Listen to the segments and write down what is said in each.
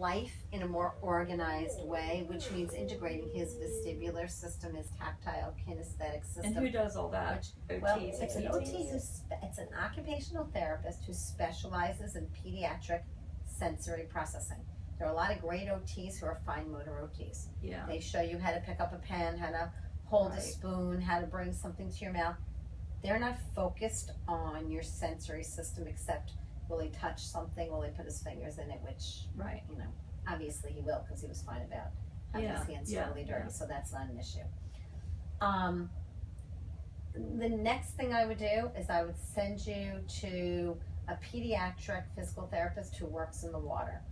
life in a more organized way, which means integrating his vestibular system, his tactile kinesthetic system. And who does all that? Well, OTs, it's an PTs? OT it's an occupational therapist who specializes in pediatric sensory processing. There are a lot of great OTs who are fine motor OTs. Yeah. They show you how to pick up a pen, how to hold a Right. spoon, how to bring something to your mouth. They're not focused on your sensory system, except will he touch something, will he put his fingers in it, which, Right. you know, obviously he will, because he was fine about having his hands really dirty, so that's not an issue. The next thing I would do is I would send you to a pediatric physical therapist who works in the water.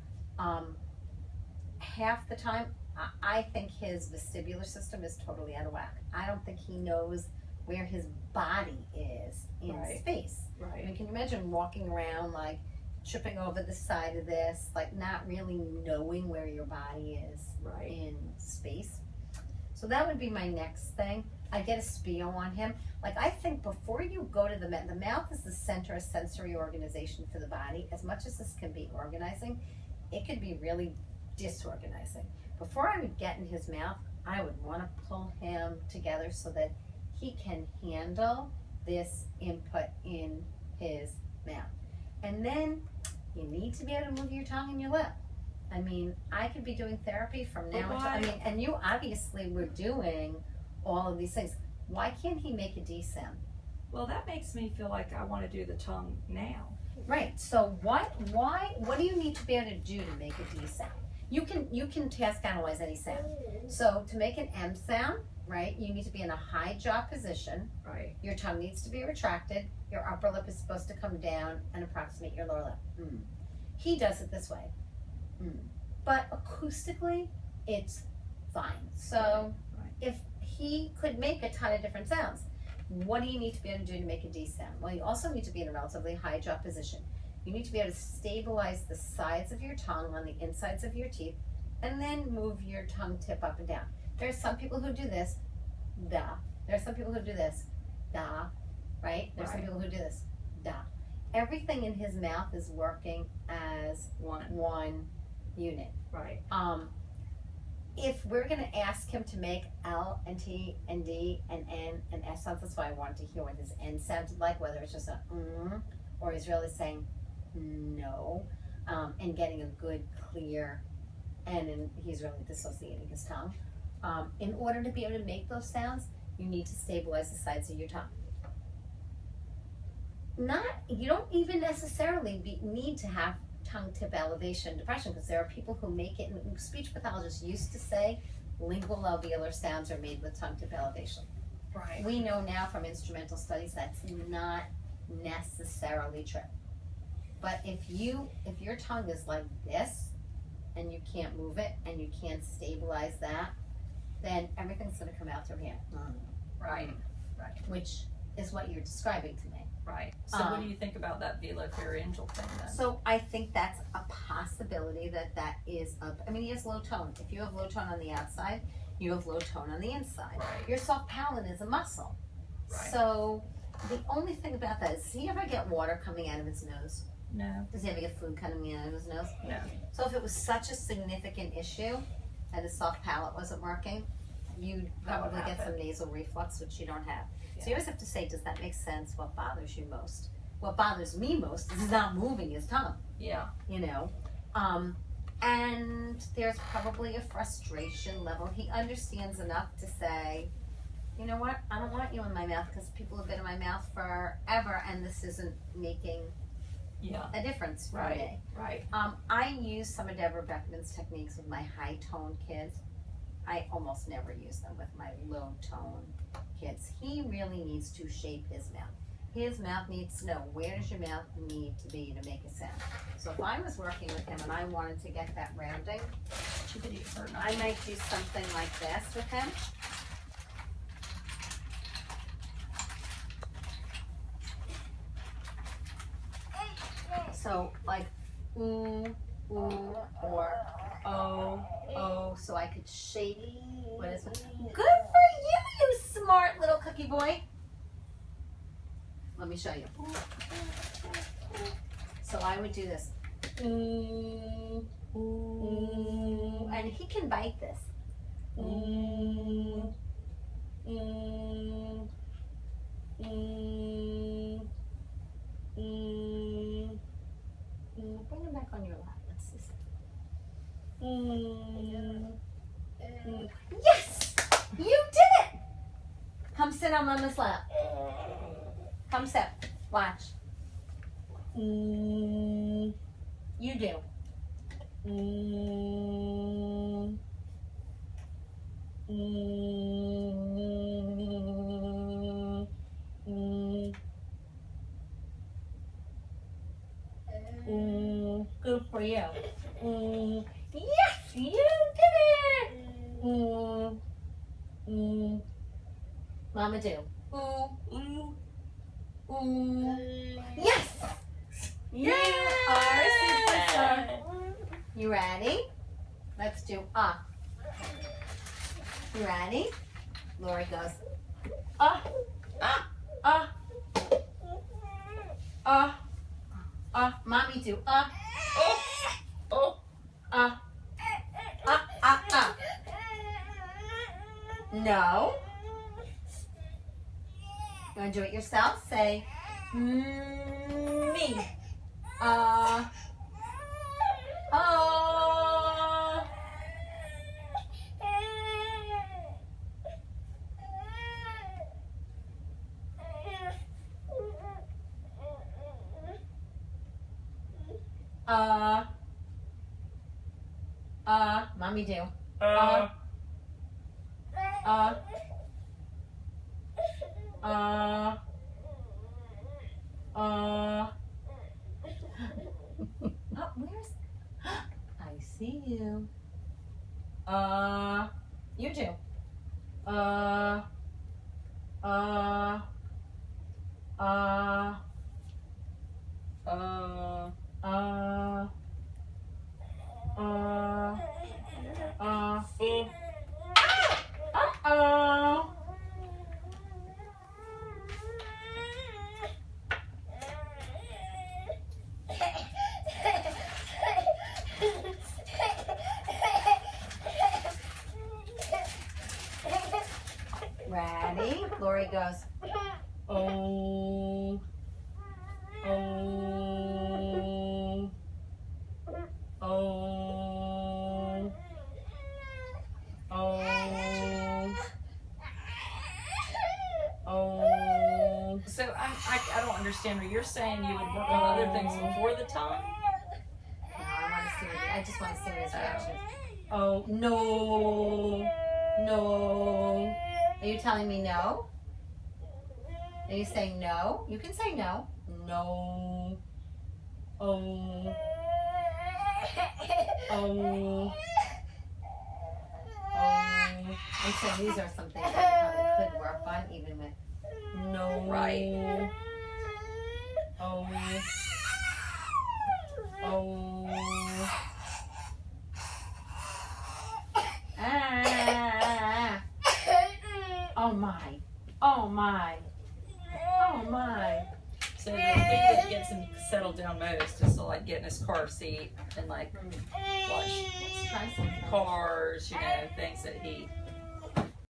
Half the time, I think his vestibular system is totally out of whack. I don't think he knows where his body is in Right. space. I Right. mean, can you imagine walking around like tripping over the side of this, like not really knowing where your body is Right. in space? So that would be my next thing. I get a SPIO on him. Like, I think before you go to the mouth is the center of sensory organization for the body. As much as this can be organizing, it could be really disorganizing. Before I would get in his mouth, I would want to pull him together so that he can handle this input in his mouth. And then you need to be able to move your tongue and your lip. I mean, I could be doing therapy from now until, I mean, and you obviously were doing all of these things. Why can't he make a D sound? Well, that makes me feel like I want to do the tongue now. Right. So what do you need to be able to do to make a D sound? You can task analyze any sound. So to make an M sound, right, you need to be in a high jaw position. Right. Your tongue needs to be retracted. Your upper lip is supposed to come down and approximate your lower lip. He does it this way. But acoustically, it's fine. So Right. if he could make a ton of different sounds, what do you need to be able to do to make a D sound? Well, you also need to be in a relatively high jaw position. You need to be able to stabilize the sides of your tongue on the insides of your teeth, and then move your tongue tip up and down. There are some people who do this, da. There are some people who do this, da, right? There's some Right. people who do this, da. Everything in his mouth is working as one unit. Right. If we're going to ask him to make L and T and D and N and S sounds, that's why I wanted to hear what his N sounded like, whether it's just a or he's really saying no, and getting a good, clear N, and he's really dissociating his tongue. In order to be able to make those sounds, you need to stabilize the sides of your tongue. You don't even necessarily need to have tongue tip elevation depression, because there are people who make it, and speech pathologists used to say lingual alveolar sounds are made with tongue tip elevation. Right. We know now from instrumental studies that's not necessarily true. But if your tongue is like this and you can't move it and you can't stabilize that, then everything's going to come out through here. Right. Right. Which is what you're describing to me. Right. So what do you think about that velopharyngeal thing then? So I think that's a possibility that is up. I mean, he has low tone. If you have low tone on the outside, you have low tone on the inside. Right. Your soft palate is a muscle. Right. So the only thing about that is, does he ever get water coming out of his nose? No. Does he ever get food coming out of his nose? No. So if it was such a significant issue that his soft palate wasn't working, you'd That would probably get happen. some nasal reflux, which you don't have. Yeah. So you always have to say, does that make sense? What bothers you most? What bothers me most is he's not moving his tongue, Yeah. you know? And there's probably a frustration level. He understands enough to say, you know what, I don't want you in my mouth because people have been in my mouth forever and this isn't making Yeah. a difference for me. Right. I use some of Deborah Beckman's techniques with my high tone kids. I almost never use them with my low tone kids. He really needs to shape his mouth. His mouth needs to know, where does your mouth need to be to make a sound. So if I was working with him and I wanted to get that rounding, I might do something like this with him. So like ooh, ooh, or oh, oh, so I could shape what is it? Good for you, you smart little cookie boy. Let me show you. So I would do this. Ooh, ooh, and he can bite this. Mm, mm, mm, mm, bring him back on your lap. Let's see. Yes! You did it! Come sit on Mama's lap. Come sit. Watch. You do. Good for you. Yes, you did it. Mama do. Yes. You are a superstar. You ready? Let's do You ready? Lori goes Mommy do No. You want to do it yourself? Say me. Mommy do. Where's I see you. You do. Ready? Lori goes. So I don't understand what you're saying. You would work on other things before the tongue? No, I just want to see his reaction. No. Are you telling me no? Are you saying no? You can say no. No. I'm saying these are some things that you probably could work on even with no. Right. Oh my. So the thing that gets him settled down most is to like get in his car seat and like watch Let's try something. cars, things that he